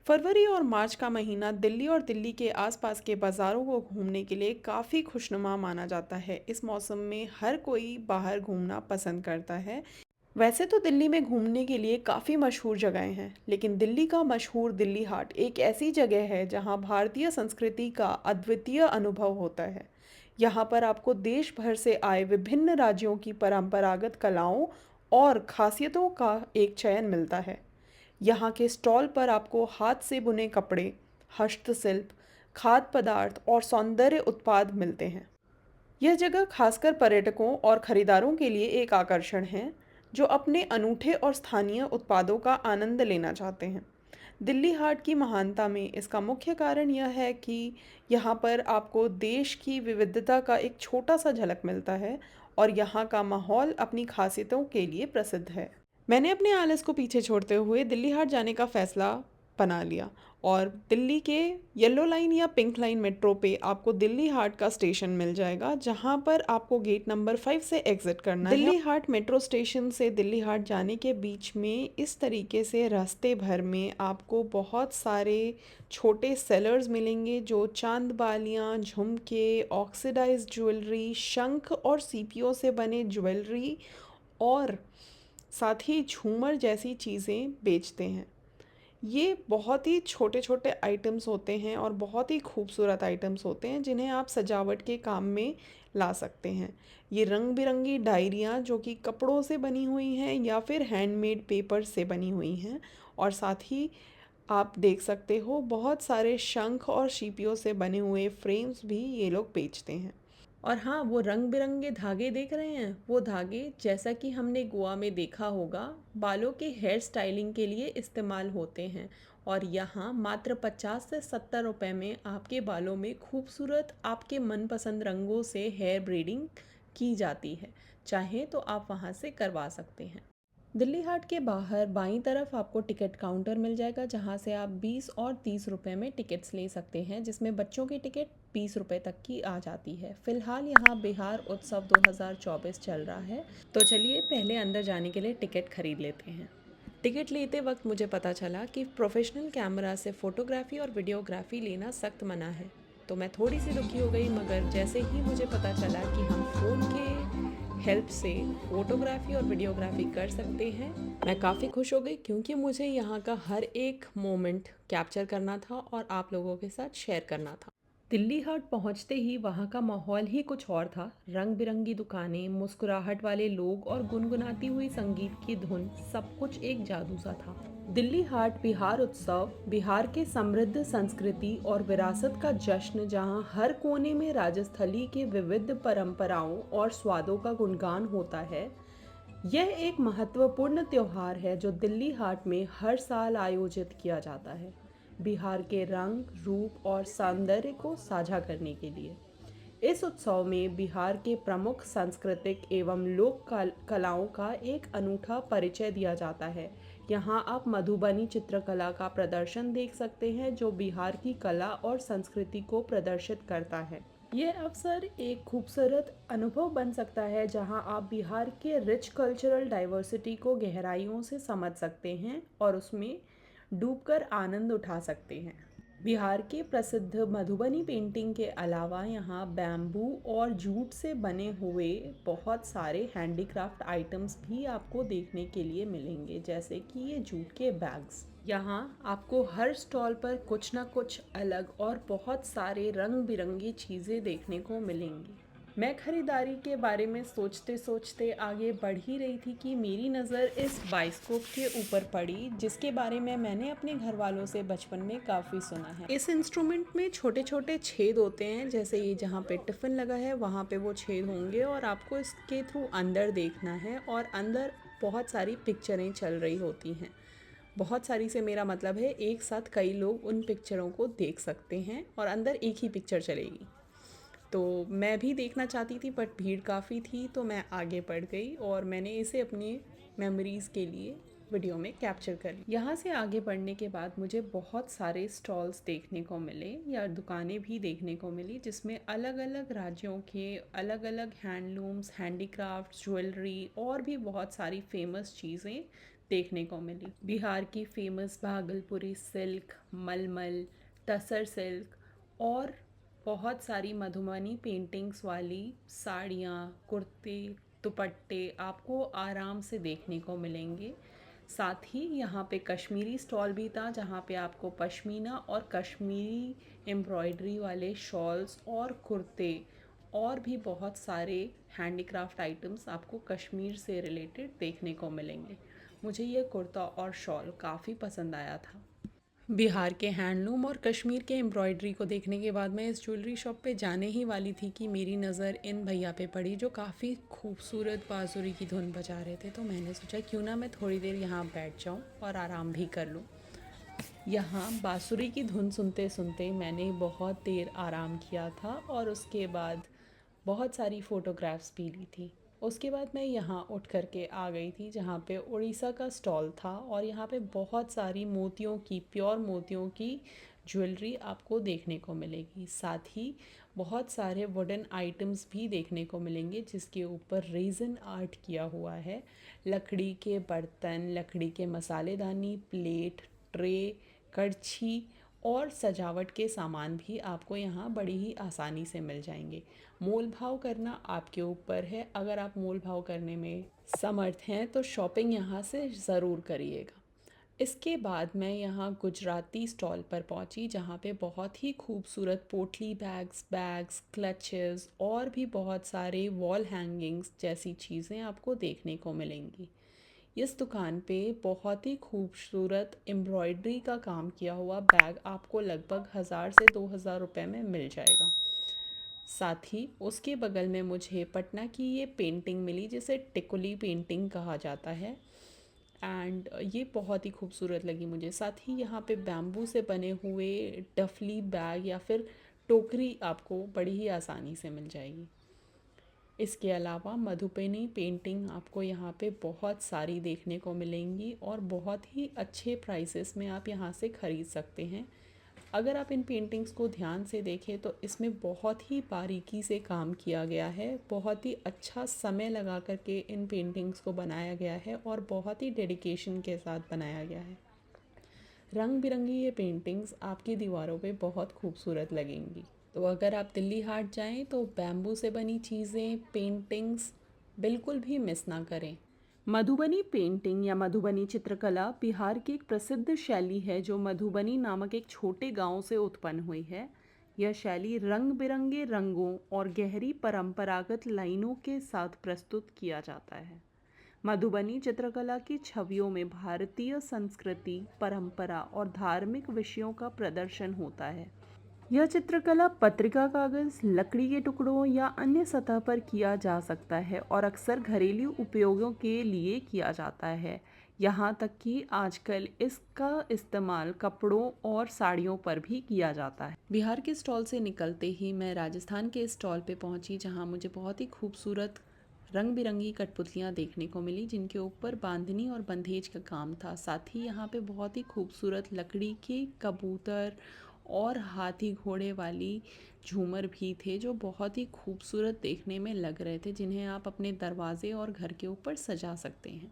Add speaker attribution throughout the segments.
Speaker 1: फरवरी और मार्च का महीना दिल्ली और दिल्ली के आसपास के बाज़ारों को घूमने के लिए काफ़ी खुशनुमा माना जाता है। इस मौसम में हर कोई बाहर घूमना पसंद करता है। वैसे तो दिल्ली में घूमने के लिए काफ़ी मशहूर जगहें हैं, लेकिन दिल्ली का मशहूर दिल्ली हाट एक ऐसी जगह है जहां भारतीय संस्कृति का अद्वितीय अनुभव होता है। यहाँ पर आपको देश भर से आए विभिन्न राज्यों की परंपरागत कलाओं और खासियतों का एक चयन मिलता है। यहाँ के स्टॉल पर आपको हाथ से बुने कपड़े, हस्तशिल्प, खाद्य पदार्थ और सौंदर्य उत्पाद मिलते हैं। यह जगह खासकर पर्यटकों और खरीदारों के लिए एक आकर्षण है, जो अपने अनूठे और स्थानीय उत्पादों का आनंद लेना चाहते हैं। दिल्ली हाट की महानता में इसका मुख्य कारण यह है कि यहाँ पर आपको देश की विविधता का एक छोटा सा झलक मिलता है और यहाँ का माहौल अपनी खासियतों के लिए प्रसिद्ध है। मैंने अपने आलस को पीछे छोड़ते हुए दिल्ली हाट जाने का फ़ैसला बना लिया और दिल्ली के येलो लाइन या पिंक लाइन मेट्रो पे आपको दिल्ली हाट का स्टेशन मिल जाएगा, जहाँ पर आपको गेट नंबर 5 से एग्ज़िट करना है। दिल्ली हाट मेट्रो स्टेशन से दिल्ली हाट जाने के बीच में इस तरीके से रास्ते भर में आपको बहुत सारे छोटे सेलर्स मिलेंगे, जो चांद बालियाँ, झुमके, ऑक्सीडाइज्ड ज्वेलरी, शंख और सीपियों से बने ज्वेलरी और साथ ही झूमर जैसी चीज़ें बेचते हैं। ये बहुत ही छोटे छोटे आइटम्स होते हैं और बहुत ही खूबसूरत आइटम्स होते हैं, जिन्हें आप सजावट के काम में ला सकते हैं। ये रंग बिरंगी डायरियाँ जो कि कपड़ों से बनी हुई हैं या फिर हैंडमेड पेपर से बनी हुई हैं, और साथ ही आप देख सकते हो बहुत सारे शंख और सीपियों से बने हुए फ्रेम्स भी ये लोग बेचते हैं। और हाँ, वो रंग बिरंगे धागे देख रहे हैं, वो धागे जैसा कि हमने गोवा में देखा होगा, बालों के हेयर स्टाइलिंग के लिए इस्तेमाल होते हैं। और यहाँ मात्र 50 से 70 रुपए में आपके बालों में खूबसूरत आपके मनपसंद रंगों से हेयर ब्रीडिंग की जाती है। चाहे तो आप वहाँ से करवा सकते हैं। दिल्ली हाट के बाहर बाईं तरफ आपको टिकट काउंटर मिल जाएगा, जहां से आप 20 और 30 रुपए में टिकट्स ले सकते हैं, जिसमें बच्चों की टिकट 20 रुपए तक की आ जाती है। फिलहाल यहाँ बिहार उत्सव 2024 चल रहा है, तो चलिए पहले अंदर जाने के लिए टिकट खरीद लेते हैं। टिकट लेते वक्त मुझे पता चला कि प्रोफेशनल कैमरा से फ़ोटोग्राफी और वीडियोग्राफी लेना सख्त मना है, तो मैं थोड़ी सी दुखी हो गई। मगर जैसे ही मुझे पता चला कि हम फ़ोन के हेल्प से फ़ोटोग्राफी और वीडियोग्राफी कर सकते हैं, मैं काफ़ी खुश हो गई, क्योंकि मुझे यहाँ का हर एक मोमेंट कैप्चर करना था और आप लोगों के साथ शेयर करना था। दिल्ली हाट पहुँचते ही वहाँ का माहौल ही कुछ और था। रंग बिरंगी दुकानें, मुस्कुराहट वाले लोग और गुनगुनाती हुई संगीत की धुन, सब कुछ एक जादू सा था। दिल्ली हाट बिहार उत्सव बिहार के समृद्ध संस्कृति और विरासत का जश्न, जहां हर कोने में राजस्थली के विविध परंपराओं और स्वादों का गुणगान होता है। यह एक महत्वपूर्ण त्योहार है जो दिल्ली हाट में हर साल आयोजित किया जाता है, बिहार के रंग, रूप और सौंदर्य को साझा करने के लिए। इस उत्सव में बिहार के प्रमुख सांस्कृतिक एवं लोक कलाओं का एक अनूठा परिचय दिया जाता है। यहाँ आप मधुबनी चित्रकला का प्रदर्शन देख सकते हैं, जो बिहार की कला और संस्कृति को प्रदर्शित करता है। यह अवसर एक खूबसूरत अनुभव बन सकता है, जहां आप बिहार के रिच कल्चरल डाइवर्सिटी को गहराइयों से समझ सकते हैं और उसमें डूबकर आनंद उठा सकते हैं। बिहार के प्रसिद्ध मधुबनी पेंटिंग के अलावा यहाँ बैम्बू और जूट से बने हुए बहुत सारे हैंडीक्राफ्ट आइटम्स भी आपको देखने के लिए मिलेंगे, जैसे कि ये जूट के बैग्स। यहाँ आपको हर स्टॉल पर कुछ ना कुछ अलग और बहुत सारे रंग बिरंगी चीज़ें देखने को मिलेंगी। मैं खरीदारी के बारे में सोचते सोचते आगे बढ़ ही रही थी कि मेरी नज़र इस बाइस्कोप के ऊपर पड़ी, जिसके बारे में मैंने अपने घर वालों से बचपन में काफ़ी सुना है। इस इंस्ट्रूमेंट में छोटे छोटे छेद होते हैं, जैसे ये जहाँ पे टिफ़िन लगा है वहाँ पे वो छेद होंगे, और आपको इसके थ्रू अंदर देखना है, और अंदर बहुत सारी पिक्चरें चल रही होती हैं। बहुत सारी से मेरा मतलब है एक साथ कई लोग उन पिक्चरों को देख सकते हैं, और अंदर एक ही पिक्चर चलेगी। तो मैं भी देखना चाहती थी, बट भीड़ काफ़ी थी, तो मैं आगे बढ़ गई और मैंने इसे अपनी मेमोरीज़ के लिए वीडियो में कैप्चर कर लिया। यहाँ से आगे बढ़ने के बाद मुझे बहुत सारे स्टॉल्स देखने को मिले या दुकानें भी देखने को मिली, जिसमें अलग अलग राज्यों के अलग अलग हैंडलूम्स, हैंडीक्राफ्ट्स, ज्वेलरी और भी बहुत सारी फेमस चीज़ें देखने को मिली। बिहार की फेमस भागलपुरी सिल्क, मलमल, तसर सिल्क और बहुत सारी मधुबनी पेंटिंग्स वाली साड़ियाँ, कुर्ते, दुपट्टे आपको आराम से देखने को मिलेंगे। साथ ही यहाँ पे कश्मीरी स्टॉल भी था, जहाँ पे आपको पश्मीना और कश्मीरी एम्ब्रॉयडरी वाले शॉल्स और कुर्ते और भी बहुत सारे हैंडीक्राफ्ट आइटम्स आपको कश्मीर से रिलेटेड देखने को मिलेंगे। मुझे ये कुर्ता और शॉल काफ़ी पसंद आया था। बिहार के हैंडलूम और कश्मीर के एम्ब्रॉयडरी को देखने के बाद मैं इस ज्वेलरी शॉप पे जाने ही वाली थी कि मेरी नज़र इन भैया पे पड़ी जो काफ़ी खूबसूरत बांसुरी की धुन बजा रहे थे। तो मैंने सोचा क्यों ना मैं थोड़ी देर यहाँ बैठ जाऊँ और आराम भी कर लूँ। यहाँ बांसुरी की धुन सुनते सुनते मैंने बहुत देर आराम किया था और उसके बाद बहुत सारी फ़ोटोग्राफ्स भी ली थी। उसके बाद मैं यहाँ उठ कर के आ गई थी जहाँ पे उड़ीसा का स्टॉल था और यहाँ पे बहुत सारी मोतियों की, प्योर मोतियों की ज्वेलरी आपको देखने को मिलेगी। साथ ही बहुत सारे वुडन आइटम्स भी देखने को मिलेंगे जिसके ऊपर रेज़न आर्ट किया हुआ है। लकड़ी के बर्तन, लकड़ी के मसालेदानी, प्लेट, ट्रे, कड़छी और सजावट के सामान भी आपको यहाँ बड़ी ही आसानी से मिल जाएंगे। मोल भाव करना आपके ऊपर है। अगर आप मोल भाव करने में समर्थ हैं तो शॉपिंग यहाँ से ज़रूर करिएगा। इसके बाद मैं यहाँ गुजराती स्टॉल पर पहुँची जहाँ पे बहुत ही खूबसूरत पोटली बैग्स, क्लचेस और भी बहुत सारे वॉल हैंगिंग्स जैसी चीज़ें आपको देखने को मिलेंगी। इस दुकान पे बहुत ही खूबसूरत एम्ब्रॉयडरी का काम किया हुआ बैग आपको लगभग 1000 से 2000 रुपये में मिल जाएगा। साथ ही उसके बगल में मुझे पटना की ये पेंटिंग मिली जिसे टिकुली पेंटिंग कहा जाता है एंड ये बहुत ही खूबसूरत लगी मुझे। साथ ही यहाँ पे बैम्बू से बने हुए डफली बैग या फिर टोकरी आपको बड़ी ही आसानी से मिल जाएगी। इसके अलावा मधुबनी पेंटिंग आपको यहाँ पे बहुत सारी देखने को मिलेंगी और बहुत ही अच्छे प्राइसेस में आप यहाँ से ख़रीद सकते हैं। अगर आप इन पेंटिंग्स को ध्यान से देखें तो इसमें बहुत ही बारीकी से काम किया गया है, बहुत ही अच्छा समय लगा करके इन पेंटिंग्स को बनाया गया है और बहुत ही डेडिकेशन के साथ बनाया गया है। रंग बिरंगी ये पेंटिंग्स आपकी दीवारों पे बहुत खूबसूरत लगेंगी। तो अगर आप दिल्ली हाट जाएं तो बैम्बू से बनी चीज़ें, पेंटिंग्स बिल्कुल भी मिस ना करें। मधुबनी पेंटिंग या मधुबनी चित्रकला बिहार की एक प्रसिद्ध शैली है जो मधुबनी नामक एक छोटे गांव से उत्पन्न हुई है। यह शैली रंग बिरंगे रंगों और गहरी परंपरागत लाइनों के साथ प्रस्तुत किया जाता है। मधुबनी चित्रकला की छवियों में भारतीय संस्कृति, परंपरा और धार्मिक विषयों का प्रदर्शन होता है। यह चित्रकला पत्रिका कागज़, लकड़ी के टुकड़ों या अन्य सतह पर किया जा सकता है और अक्सर घरेलू उपयोगों के लिए किया जाता है। यहाँ तक कि आजकल इसका इस्तेमाल कपड़ों और साड़ियों पर भी किया जाता है। बिहार के स्टॉल से निकलते ही मैं राजस्थान के स्टॉल पे पहुँची जहाँ मुझे बहुत ही खूबसूरत रंग बिरंगी कठपुतलियाँ देखने को मिली जिनके ऊपर बांधनी और बंधेज का काम था। साथ ही यहाँ पे बहुत ही खूबसूरत लकड़ी के कबूतर और हाथी घोड़े वाली झूमर भी थे जो बहुत ही खूबसूरत देखने में लग रहे थे, जिन्हें आप अपने दरवाजे और घर के ऊपर सजा सकते हैं।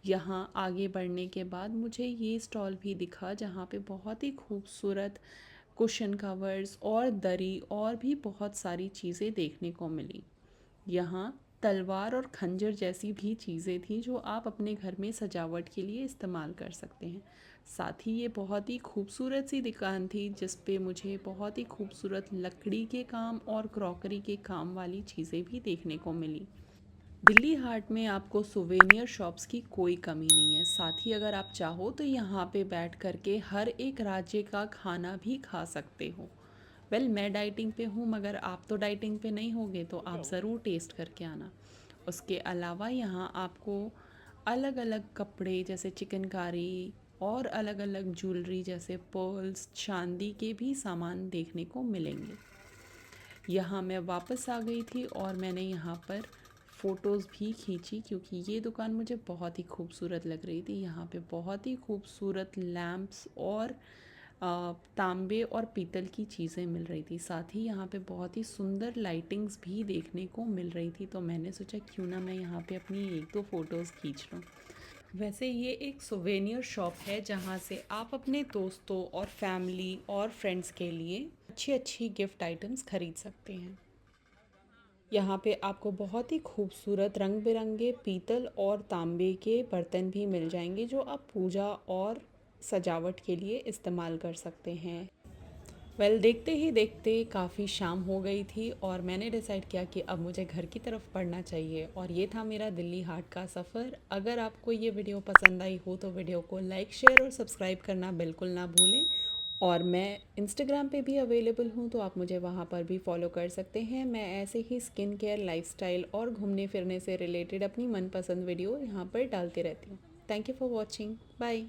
Speaker 1: यहाँ आगे बढ़ने के बाद मुझे ये स्टॉल भी दिखा जहाँ पे बहुत ही खूबसूरत कुशन कवर्स और दरी और भी बहुत सारी चीज़ें देखने को मिली। यहाँ तलवार और खंजर जैसी भी चीज़ें थी जो आप अपने घर में सजावट के लिए इस्तेमाल कर सकते हैं। साथ ही ये बहुत ही खूबसूरत सी दुकान थी जिस पे मुझे बहुत ही खूबसूरत लकड़ी के काम और क्रॉकरी के काम वाली चीज़ें भी देखने को मिली। दिल्ली हाट में आपको सुवेनियर शॉप्स की कोई कमी नहीं है। साथ ही अगर आप चाहो तो यहाँ पे बैठ कर के हर एक राज्य का खाना भी खा सकते हो। मैं डाइटिंग पे हूँ मगर आप तो डाइटिंग पे नहीं होगे तो आप ज़रूर टेस्ट करके आना। उसके अलावा यहाँ आपको अलग अलग कपड़े जैसे चिकनकारी और अलग अलग ज्वेलरी जैसे पर्ल्स, चांदी के भी सामान देखने को मिलेंगे। यहाँ मैं वापस आ गई थी और मैंने यहाँ पर फ़ोटोज़ भी खींची क्योंकि ये दुकान मुझे बहुत ही खूबसूरत लग रही थी। यहाँ पे बहुत ही खूबसूरत लैम्प्स और तांबे और पीतल की चीज़ें मिल रही थी। साथ ही यहाँ पे बहुत ही सुंदर लाइटिंग्स भी देखने को मिल रही थी। तो मैंने सोचा क्यों ना मैं यहाँ पे अपनी 1-2 फ़ोटोज़ खींच लूँ। वैसे ये एक सोवेनियर शॉप है जहाँ से आप अपने दोस्तों और फैमिली और फ्रेंड्स के लिए अच्छी अच्छी गिफ्ट आइटम्स खरीद सकते हैं। यहाँ पे आपको बहुत ही खूबसूरत रंग बिरंगे पीतल और तांबे के बर्तन भी मिल जाएंगे जो आप पूजा और सजावट के लिए इस्तेमाल कर सकते हैं। देखते ही देखते काफ़ी शाम हो गई थी और मैंने डिसाइड किया कि अब मुझे घर की तरफ बढ़ना चाहिए और ये था मेरा दिल्ली हाट का सफ़र। अगर आपको ये वीडियो पसंद आई हो तो वीडियो को लाइक शेयर और सब्सक्राइब करना बिल्कुल ना भूलें। और मैं इंस्टाग्राम पे भी अवेलेबल हूँ, तो आप मुझे वहाँ पर भी फॉलो कर सकते हैं। मैं ऐसे ही स्किन केयर, लाइफस्टाइल और घूमने फिरने से रिलेटेड अपनी मनपसंद वीडियो यहाँ पर डालती रहती हूँ। Thank you for watching. Bye.